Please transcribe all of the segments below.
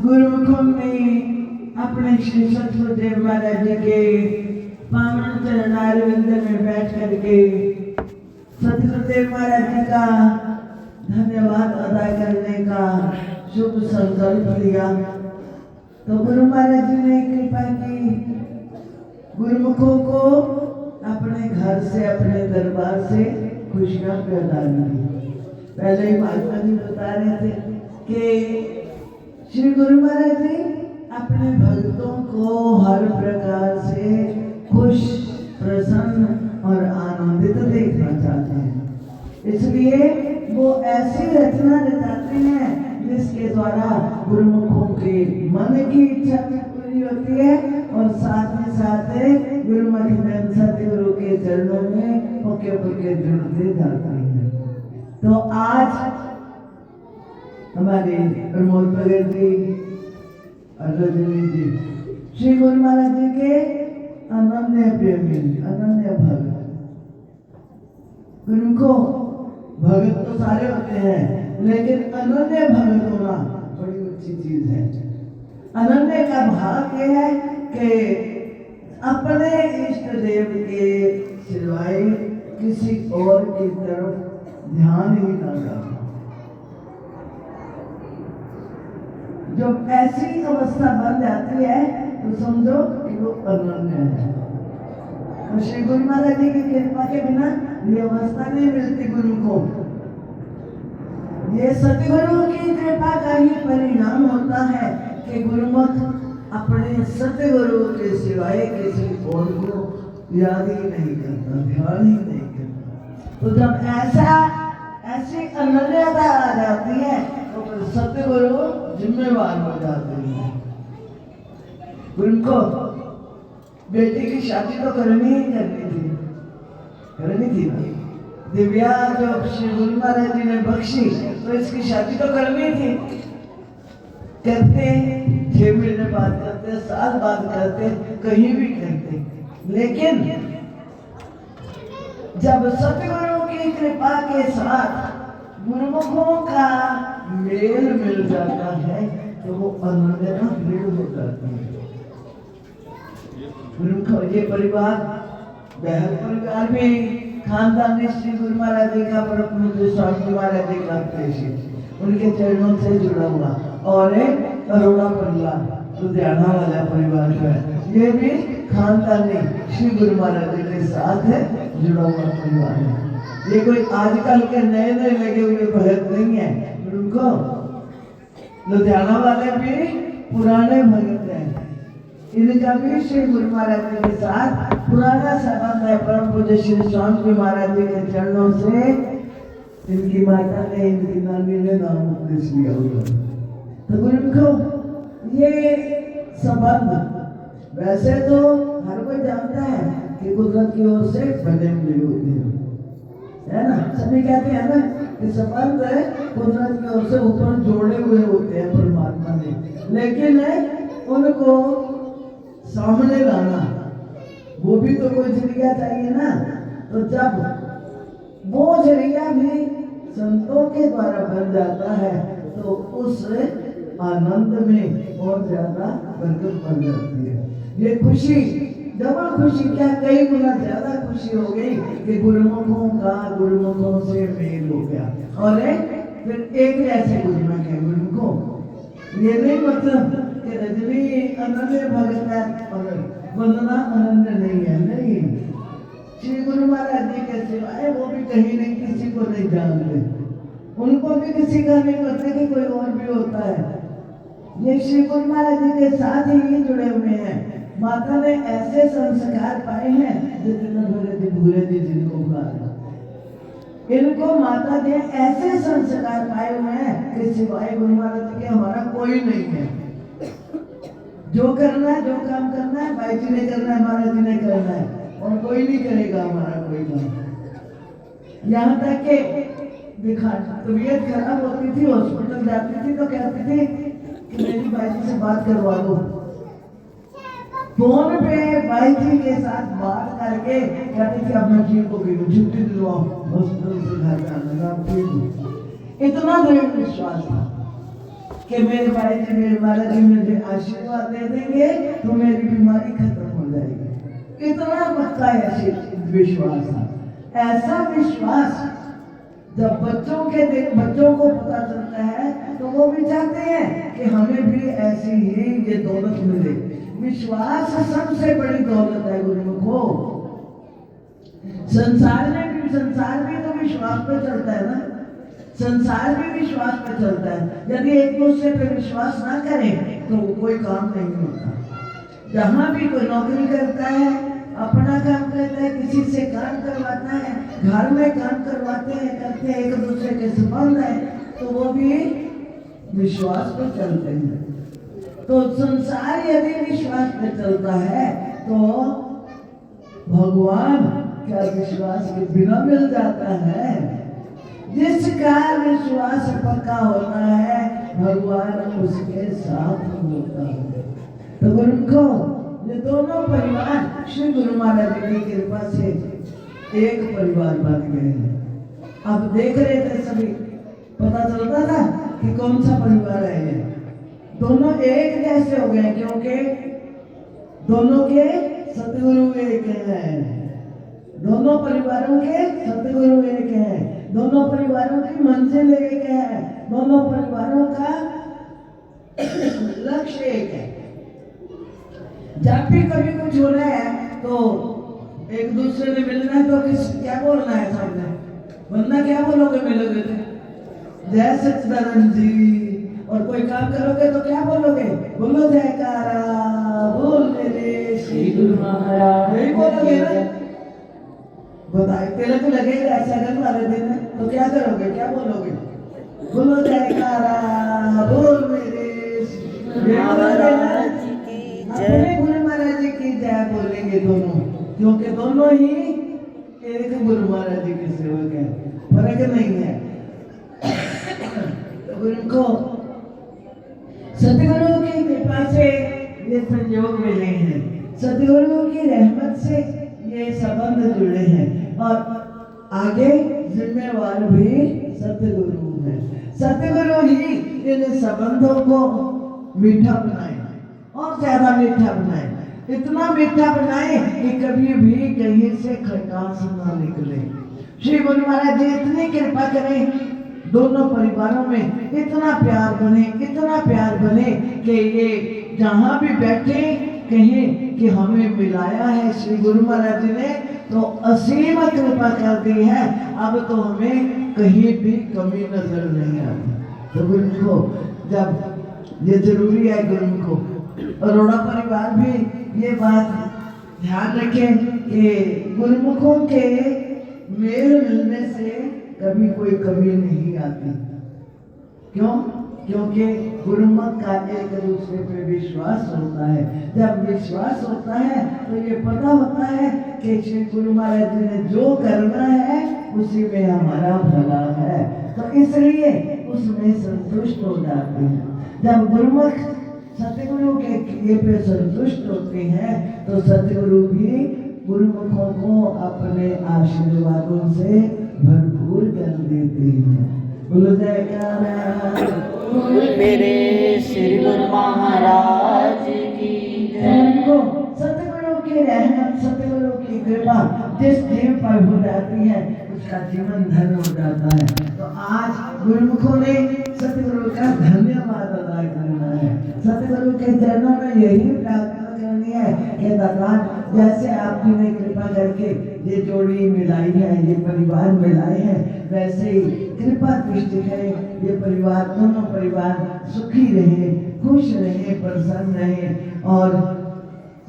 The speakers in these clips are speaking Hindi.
गुरुमुखों में अपने श्री सतगुरुदेव महाराज जी के पावन चरणारविंद में बैठ करके सतगुरुदेव महाराज जी का धन्यवाद अदा करने का शुभ संकल्प लिया। तो गुरु महाराज जी ने कृपा की, गुरुमुखों को अपने घर से, अपने दरबार से खुशियां प्रदान की। पहले ही महात्मा जी बता रहे थे कि श्री गुरु महाराज जी अपने भक्तों को हर प्रकार से खुश, प्रसन्न और आनंदित देखना चाहते हैं। इसलिए वो ऐसी रचना रचाते हैं जिसके द्वारा गुरुमुखों के मन की इच्छा पूरी होती है और साथ ही साथ गुरुमुख सतगुरु के चरणों में पक्के पक्के जुड़ते जाते हैं। तो आज हमारे प्रमोद भगत जी और रजनी जी श्री गुरु महाराज जी के अनन्य प्रेमी, अनन्य भक्त। गुरु को भगत तो सारे होते हैं, लेकिन अनन्य भगत होना बड़ी अच्छी चीज है। अनन्य का भाव यह है कि अपने इष्ट देव के सिवाय किसी और की तरफ ध्यान ही ना करना। जब ऐसी अवस्था बन जाती है तो समझो कि वो अनन्य है। तो श्री गुरु महाराज जी की कृपा के बिना ये अवस्था नहीं मिलती गुरु को। ये सतगुरु की कृपा का ही परिणाम होता है कि गुरुमुख अपने सतगुरु के सिवाय किसी और को याद ही नहीं करता, ध्यान ही नहीं करता। तो जब ऐसी अनन्यता आ जाती है तो फिर सतगुरु जिम्मेवार हो जाते हैं। उनको बेटी की शादी तो करनी ही करनी थी ना। दिव्या जो श्री गुरु महाराज जी ने बख्शी तो इसकी शादी तो करनी थी। करते 6 महीने बाद करते, साल बाद करते, कहीं भी करते, लेकिन जब सतगुरु की कृपा के साथ गुरुमुखों का मेल मिल जाता है तो वो अनन्यता दृढ़ हो जाती है। गुरुमुखों ये परिवार, बहन परिवार भी खानदानी श्री गुरु महाराज जी का, परम पूज्य स्वामी महाराज जी का उनके चरणों से जुड़ा हुआ, और एक अरोड़ा परिवार लुधियाना वाला परिवार है, ये भी खानदानी श्री गुरु महाराज जी के साथ जुड़ा हुआ परिवार है। ये कोई आजकल के नए नए लगे हुए भगत नहीं है। उनको लुधियाना वाले भी पुराने भगत हैं। इनका भी श्री गुरु महाराज जी के साथ पुराना संबंध है। परम पूज्य श्री स्वामी महाराज जी के चरणों से इनकी माता ने, इनकी नानी ने नाम उपदेश लिया हुआ। तो गुरु को ये संबंध वैसे तो हर कोई जानता है कि कुदरत की ओर से बने हुए होते हैं, है ना। सभी कहते हैं ना कि संबंध कुदरत की ओर से ऊपर जोड़े हुए होते हैं परमात्मा ने, लेकिन उनको सामने लाना वो भी तो कोई जरिया चाहिए ना। तो जब वो जरिया भी संतों के द्वारा बन जाता है तो उस आनंद में और ज्यादा बरकत बढ़ जाती है। ये खुशी, डबल खुशी, क्या कई गुना ज्यादा खुशी हो गई कि गुरुमुखों से मेल हो गया और फिर एक ऐसे गुरुमुख है। गुरुमुखों ये नहीं मतलब कि रजनी अनन्य भगत है और वंदना अनन्य नहीं है, नहीं। श्री गुरु महाराज जी के सिवाय वो भी कहीं नहीं, किसी को नहीं जानते, उनको भी किसी का नहीं पता कि कोई और भी होता है। ये श्री गुरु महाराज जी के साथ ही जुड़े हुए हैं। माता ने ऐसे संस्कार पाए हैं जितने भूरे जी जिनको इनको माता ने ऐसे संस्कार पाए हुए हैं कि सिवाय गुरु महाराज जी के हमारा कोई नहीं है। जो करना है, जो काम करना है, भाई जी ने करना है, महाराज जी ने करना है, और कोई नहीं करेगा हमारा कोई काम। यहाँ तक के दिखा तबीयत खराब होती थी, हॉस्पिटल जाती थी तो कहती थी कि मेरी भाई जी से बात करवा दो। फोन पे भाई जी के साथ बात करके कहते थे अब मैं ठीक हो गई, छुट्टी दिलवाओ, हॉस्पिटल से घर जाना, ठीक हूँ। इतना दृढ़ विश्वास था। कि मेरे भाई जी मेरे महाराज जी मुझे आशीर्वाद दे देंगे तो मेरी बीमारी खत्म हो जाएगी। इतना पक्का ऐसे विश्वास था। ऐसा विश्वास जब बच्चों को पता चलता है तो वो भी चाहते हैं कि हमें भी ऐसी ही ये दौलत मिले। विश्वास सबसे बड़ी दौलत है गुरुमुखो। संसार भी तो विश्वास पे चलता है ना। संसार भी विश्वास पे चलता है। यदि एक दूसरे पे विश्वास ना करें तो कोई काम नहीं होता। जहां भी कोई नौकरी करता है, अपना काम करता है, किसी से काम करवाता है, घर में काम करते हैं, एक दूसरे के संबंध है, तो वो भी विश्वास पे चलते हैं। तो संसार यदि विश्वास पे चलता है तो भगवान क्या विश्वास के बिना मिल जाता है। जिसका विश्वास पक्का होता है भगवान उसके साथ होता है। तो गुरुमुखो ये दोनों परिवार श्री गुरु महाराज की कृपा से एक परिवार बन गए हैं। अब देख रहे थे सभी, पता चलता था कि कौन सा परिवार है ये। दोनों एक जैसे हो गए क्योंकि दोनों के सतगुरु एक हैं। दोनों परिवारों के सतगुरु एक हैं। दोनों परिवारों की मंजिल एक है। दोनों परिवारों का लक्ष्य एक है। जब भी कभी कुछ हो रहा है तो एक दूसरे से मिलना है तो क्या बोलना है सामने? वरना क्या बोलोगे मिलोगे तो? जय सच्चिदानंद जी। और कोई काम करोगे तो क्या बोलोगे? बोलो जयकारा बोल मेरे श्री गुरु महाराज। यही बोलोगे ना। बताइए तिलक लगेगा सगन वाले दिन तो क्या करोगे? क्या बोलोगे? बोलो जयकारा बोल मेरे श्री महाराज की जय। गुरु महाराज जी की जय बोलेंगे दोनों, क्योंकि दोनों ही एक गुरु महाराज जी के सेवक हैं। फर्क नहीं है। तो गुरु को सतगुरु की कृपा से ये संयोग मिले हैं। सतगुरु की रहमत से ये संबंध जुड़े हैं और आगे जिम्मेवार भी सतगुरु है। सतगुरु ही इन संबंधों को मीठा बनाए और ज्यादा मीठा बनाए। इतना मीठा बनाए कि कभी भी कहीं से खटास ना निकले। श्री गुरु महाराज जी इतनी कृपा करें दोनों परिवारों में, इतना प्यार बने कि ये जहां भी बैठे कहें कि हमें मिलाया है श्री गुरु महाराज जी ने तो असीम कृपा कर दी है। अब तो हमें कहीं भी कमी नजर नहीं आती। तो गुरु को जब ये जरूरी है, गुरु को अरोड़ा परिवार भी ये बात ध्यान रखें कि गुरुमुखों के मेल मिलने से कभी कोई कमी नहीं आती। क्यों? क्योंकि गुरुमुख का एक दूसरे पे विश्वास होता है। जब विश्वास होता है तो ये पता होता है कि श्री गुरु महाराज जी ने जो करना है उसी में हमारा भला है, तो इसलिए उसमें संतुष्ट हो जाते हैं। जब गुरुमुख सतगुरु के किए पे संतुष्ट होते हैं तो सतगुरु भी गुरुमुखों को अपने आशीर्वादों से भरपूर कर देते हैं। बोलो जयकारा मेरे श्री गुरु महाराज की जय। सतगुरु की रहमत, सतगुरु की कृपा जिस जीव पर हो जाती है उसका जीवन धन्य हो जाता है। तो आज गुरुमुखों ने सतगुरु का धन्यवाद अदा करना है। सतगुरु के चरणों में यही प्रार्थना करनी है कि दादा जैसे आप जी ने कृपा करके ये जोड़ी मिलाई है, ये परिवार मिलाए हैं, वैसे ही कृपा दृष्टि करें। ये परिवार, दोनों परिवार सुखी रहे, खुश रहे, प्रसन्न रहे और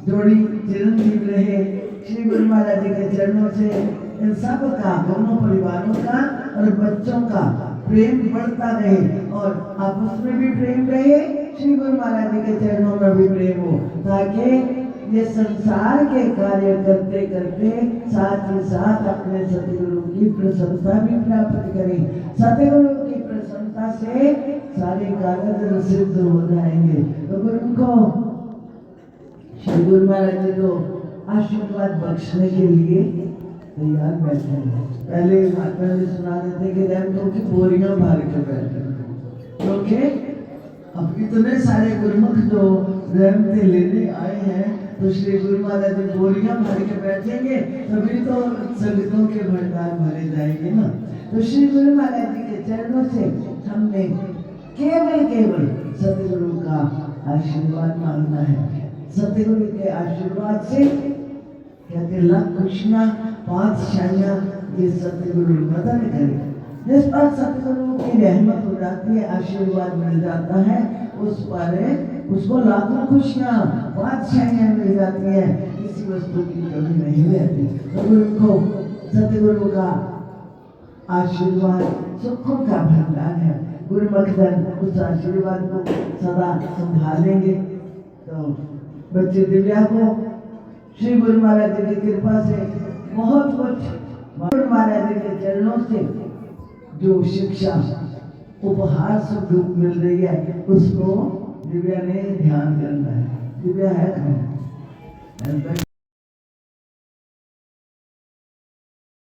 जोड़ी चिरंजीव रहे। श्री गुरु महाराज जी के चरणों से इन सब का, दोनों परिवारों का और बच्चों का प्रेम बढ़ता रहे और आपस में भी प्रेम रहे, श्री गुरु महाराज जी के चरणों में भी प्रेम हो, ताकि ये संसार के कार्य करते करते साथ ही साथ अपने सतगुरु की प्रसन्नता भी प्राप्त करें। सतगुरु की प्रसन्नता से सारे कार्य सिद्ध हो जाएंगे। तो गुरु को, श्री गुरु महाराज जी को आशीर्वाद बख्शने के लिए तैयार बैठे हैं। पहले माता जी सुना देते कि रैंकों की बोरियां भर के बैठे, क्योंकि अब इतने सारे गुरुमुख जो रहमतें लेने आए हैं, तो श्री गुरु महाराज जी बोलियां भर के बैठेंगे, तभी तो संगतों के भंडार भरे जाएंगे ना। तो श्री गुरु महाराज जी के चरणों से हमने केवल सतगुरु का आशीर्वाद मांगना है। सतगुरु के आशीर्वाद से कहते लाख खुशियां पातशाहियां ये सतगुरु मदन करे। जिस पर सतगुरु की रहमत हो जाती है, आशीर्वाद मिल जाता है, उस पर उसको लाखों खुशियां बादशाहियां मिल जाती है, किसी वस्तु की कमी नहीं रहती। तो उनको सतगुरु का आशीर्वाद सुखों का भंडार है। गुरुमखदन उस आशीर्वाद को सदा संभालेंगे। तो बच्चे दिव्या को श्री गुरु महाराज जी की कृपा से बहुत कुछ गुरु महाराज जी के चरणों से जो शिक्षा उपहार स्वरूप मिल रही है, उसको दिव्या ने ध्यान करना है। दिव्या है